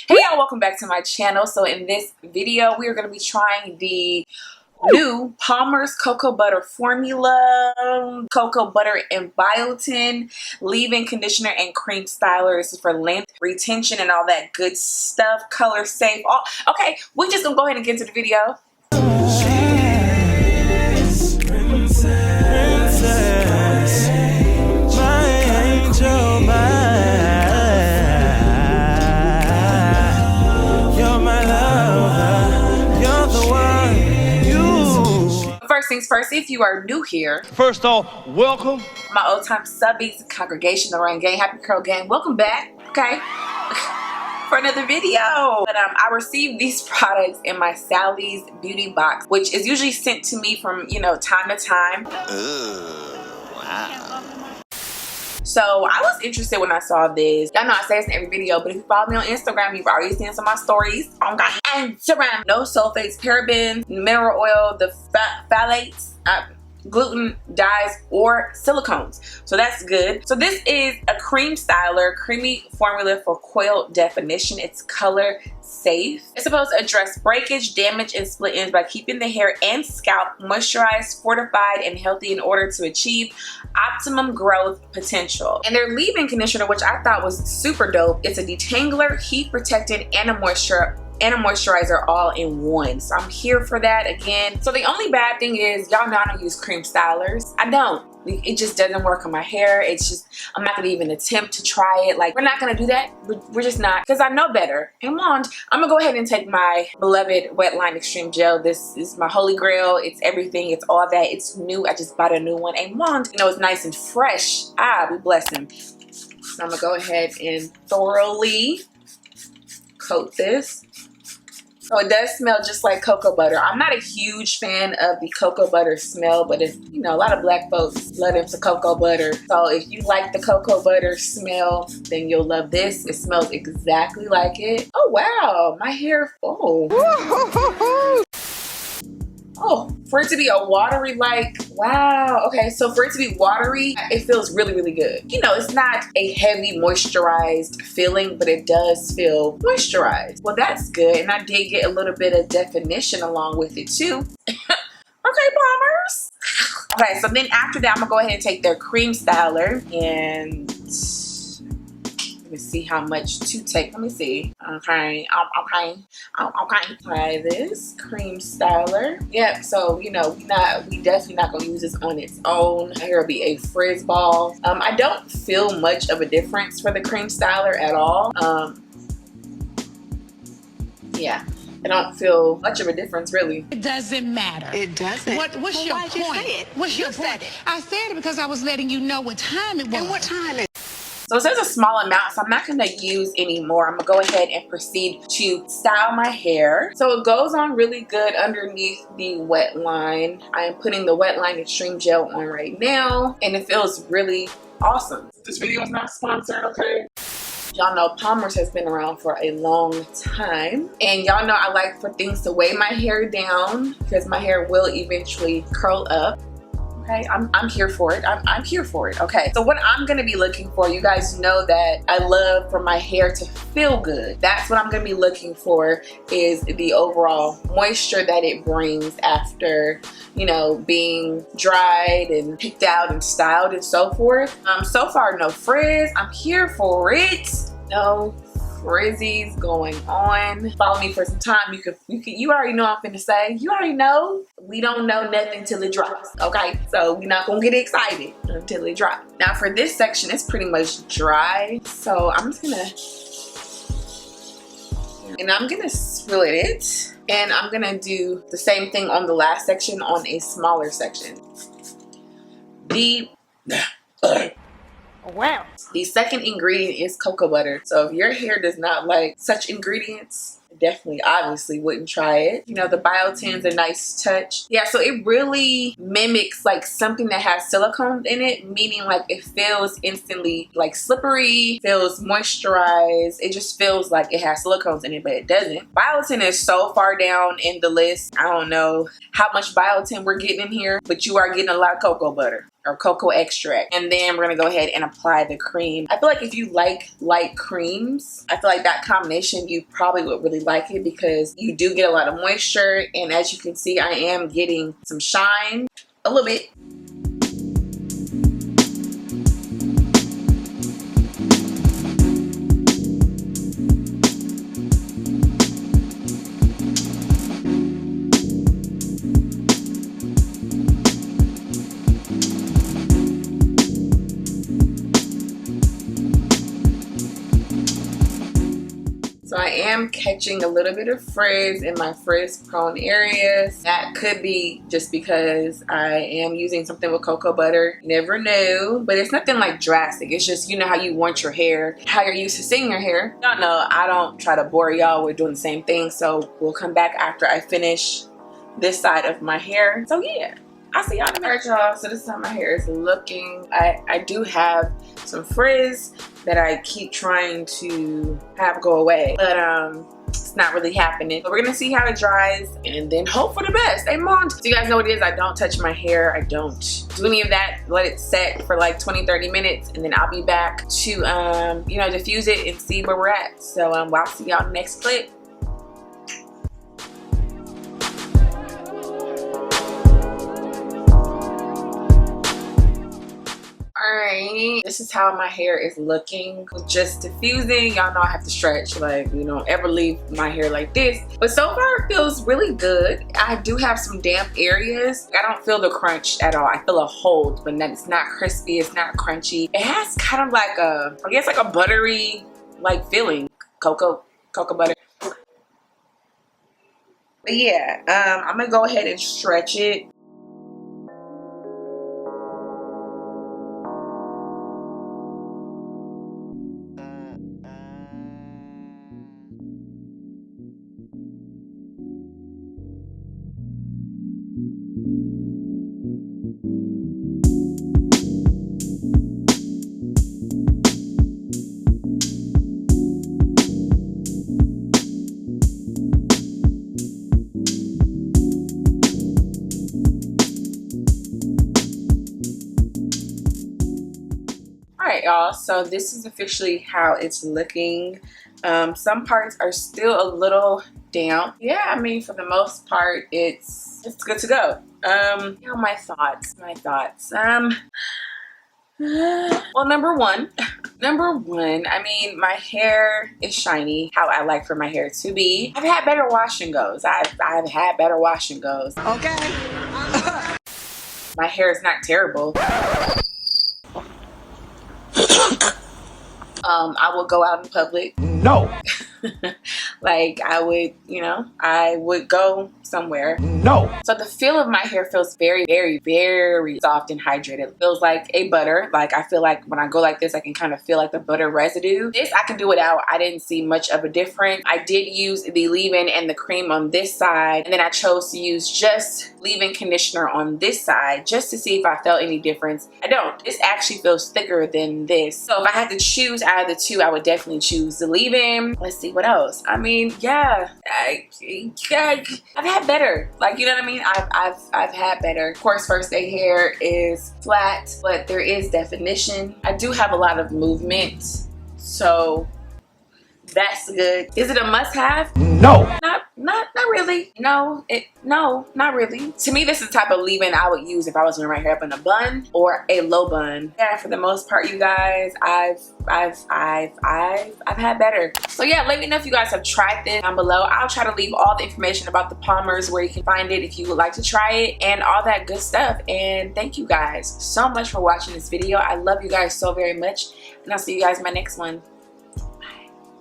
Hey y'all, welcome back to my channel. So in this video we are going to be trying the new Palmer's cocoa butter formula, cocoa butter and biotin leave-in conditioner and cream styler. This is for length, retention, and all that good stuff. Color safe. Okay, we're just gonna go ahead and get into the video. First things first, if you are new here, first off, welcome. My old time subbies, congregation, the Rain Gang, Happy Curl Gang, welcome back, okay, for another video. But I received these products in my Sally's beauty box, which is usually sent to me from, time to time. Wow. So I was interested when I saw this. Y'all know I say this in every video, but if you follow me on Instagram, you've already seen some of my stories on Instagram. No sulfates, parabens, mineral oil, the phthalates, gluten, dyes, or silicones. So that's good. So this is a cream styler, creamy formula for coiled definition. It's color safe. It's supposed to address breakage, damage, and split ends by keeping the hair and scalp moisturized, fortified, and healthy in order to achieve optimum growth potential. And their leave-in conditioner, which I thought was super dope, it's a detangler, heat protectant, and a moisturizer all in one. So I'm here for that again. So the only bad thing is, y'all know I don't use cream stylers. I don't. It just doesn't work on my hair. It's just, I'm not gonna even attempt to try it. Like, we're not gonna do that. We're just not, because I know better. And I'm gonna go ahead and take my beloved WETLINE Extreme Gel. This is my holy grail. It's everything. It's all that. It's new. I just bought a new one. And it's nice and fresh. We bless him. So I'm gonna go ahead and thoroughly coat this. So it does smell just like cocoa butter. I'm not a huge fan of the cocoa butter smell, but if a lot of black folks love them some cocoa butter. So if you like the cocoa butter smell, then you'll love this. It smells exactly like it. Oh wow, my hair. Oh, for it to be a watery, wow. Okay, so for it to be watery, it feels really, really good. It's not a heavy moisturized feeling, but it does feel moisturized. Well, that's good. And I did get a little bit of definition along with it too. Okay, Palmer's. Okay, so then after that, I'm gonna go ahead and take their cream styler and let me see how much to take. Let me see. Okay. Try this cream styler. Yep. So we definitely not gonna use this on its own. Here will be a frizz ball. I don't feel much of a difference for the cream styler at all. Yeah. I don't feel much of a difference, really. It doesn't matter. It doesn't. What's your point? What's your point? I said it because I was letting you know what time it was. And what time it? So it says a small amount, so I'm not going to use any more. I'm going to go ahead and proceed to style my hair. So it goes on really good underneath the WETLINE. I am putting the WETLINE Extreme Gel on right now, and it feels really awesome. This video is not sponsored, okay? Y'all know Palmer's has been around for a long time, and y'all know I like for things to weigh my hair down because my hair will eventually curl up. Okay, I'm here for it. I'm here for it. Okay, so what I'm gonna be looking for, you guys know that I love for my hair to feel good. That's what I'm gonna be looking for, is the overall moisture that it brings after being dried and picked out and styled and so forth. So far, no frizz. I'm here for it. No frizzies going on. Follow me for some time. You already know I'm finna say. You already know. We don't know nothing till it drops. Okay, so we're not gonna get excited until it drops. Now for this section, it's pretty much dry. So I'm just gonna split it. And I'm gonna do the same thing on the last section on a smaller section. Wow. The second ingredient is cocoa butter. So if your hair does not like such ingredients, definitely obviously wouldn't try it. The biotin's a nice touch. Yeah, so it really mimics like something that has silicones in it, meaning like it feels instantly like slippery, feels moisturized. It just feels like it has silicones in it, but it doesn't. Biotin is so far down in the list. I don't know how much biotin we're getting in here, but you are getting a lot of cocoa butter. or cocoa extract. And then we're gonna go ahead and apply the cream. I feel like if you like light creams, I feel like that combination, you probably would really like it because you do get a lot of moisture. And as you can see, I am getting some shine, a little bit. So I am catching a little bit of frizz in my frizz prone areas. That could be just because I am using something with cocoa butter. Never know, but it's nothing like drastic. It's just, you know how you want your hair, how you're used to seeing your hair. Y'all know I don't try to bore y'all with doing the same thing. So we'll come back after I finish this side of my hair. So yeah, I'll see y'all in a minute, y'all. So this is how my hair is looking. I do have some frizz that I keep trying to have go away, but it's not really happening. So we're gonna see how it dries and then hope for the best. Amen. So you guys know what it is. I don't touch my hair. I don't do any of that. Let it set for like 20-30 minutes and then I'll be back to you know, diffuse it and see where we're at. So I'll see y'all next clip. Alright, this is how my hair is looking. Just diffusing. Y'all know I have to stretch, like, you don't ever leave my hair like this. But so far it feels really good. I do have some damp areas. I don't feel the crunch at all. I feel a hold, but then it's not crispy, it's not crunchy. It has kind of like a, I guess like a buttery like feeling. Cocoa butter. But yeah, I'm gonna go ahead and stretch it. Alright y'all, so this is officially how it's looking. Some parts are still a little damp. Yeah, I mean, for the most part, it's good to go. You know, my thoughts. Well, number one, I mean, my hair is shiny, how I like for my hair to be. I've had better wash and goes. I've had better wash and goes. Okay. My hair is not terrible. I would go out in public. No. Like I would, you know, I would go somewhere. No. So the feel of my hair feels very, very, very soft and hydrated. It feels like a butter. Like I feel like when I go like this, I can kind of feel like the butter residue. This I can do without. I didn't see much of a difference. I did use the leave-in and the cream on this side, and then I chose to use just leave-in conditioner on this side just to see if I felt any difference. I don't. This actually feels thicker than this. So if I had to choose out of the two, I would definitely choose the leave-in. Let's see what else. I mean, yeah, I've had better. Like, you know what I mean? I've had better. Of course, first day hair is flat, but there is definition. I do have a lot of movement, so that's good. Is it a must-have? No. Not really. No, not really. To me, this is the type of leave-in I would use if I was wearing my hair up in a bun or a low bun. Yeah, for the most part, you guys, I've had better. So yeah, let me know if you guys have tried this down below. I'll try to leave all the information about the Palmer'S, where you can find it if you would like to try it, and all that good stuff. And thank you guys so much for watching this video. I love you guys so very much, and I'll see you guys in my next one.